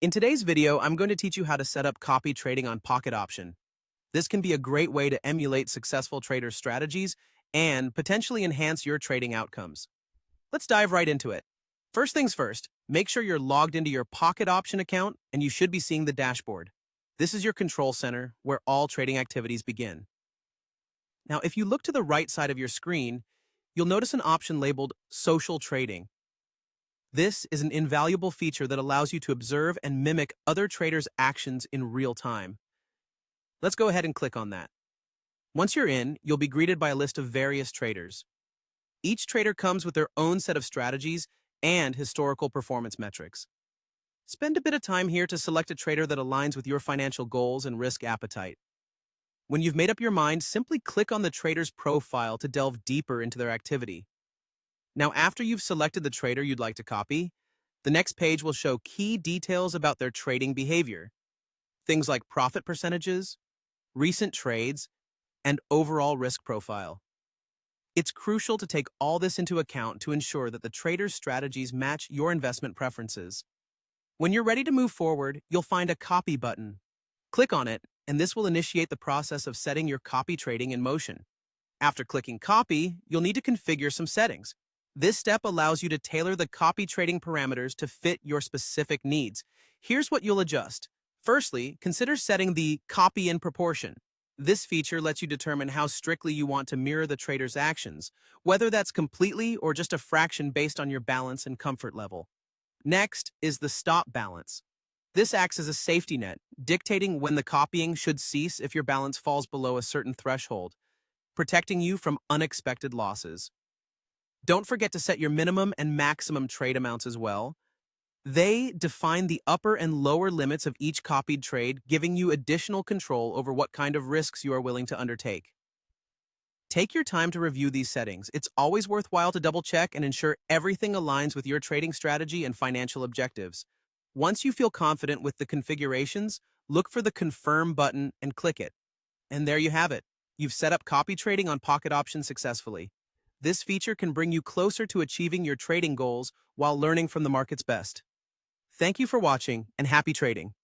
In today's video, I'm going to teach you how to set up copy trading on Pocket Option. This can be a great way to emulate successful traders' strategies and potentially enhance your trading outcomes. Let's dive right into it. First things first, make sure you're logged into your Pocket Option account and you should be seeing the dashboard. This is your control center where all trading activities begin. Now, if you look to the right side of your screen, you'll notice an option labeled Social Trading. This is an invaluable feature that allows you to observe and mimic other traders' actions in real time. Let's go ahead and click on that. Once you're in, you'll be greeted by a list of various traders. Each trader comes with their own set of strategies and historical performance metrics. Spend a bit of time here to select a trader that aligns with your financial goals and risk appetite. When you've made up your mind, simply click on the trader's profile to delve deeper into their activity. Now, after you've selected the trader you'd like to copy, the next page will show key details about their trading behavior. Things like profit percentages, recent trades, and overall risk profile. It's crucial to take all this into account to ensure that the trader's strategies match your investment preferences. When you're ready to move forward, you'll find a copy button. Click on it, and this will initiate the process of setting your copy trading in motion. After clicking copy, you'll need to configure some settings. This step allows you to tailor the copy trading parameters to fit your specific needs. Here's what you'll adjust. Firstly, consider setting the copy in proportion. This feature lets you determine how strictly you want to mirror the trader's actions, whether that's completely or just a fraction based on your balance and comfort level. Next is the stop balance. This acts as a safety net, dictating when the copying should cease if your balance falls below a certain threshold, protecting you from unexpected losses. Don't forget to set your minimum and maximum trade amounts as well. They define the upper and lower limits of each copied trade, giving you additional control over what kind of risks you are willing to undertake. Take your time to review these settings. It's always worthwhile to double-check and ensure everything aligns with your trading strategy and financial objectives. Once you feel confident with the configurations, look for the Confirm button and click it. And there you have it. You've set up copy trading on Pocket Option successfully. This feature can bring you closer to achieving your trading goals while learning from the market's best. Thank you for watching and happy trading.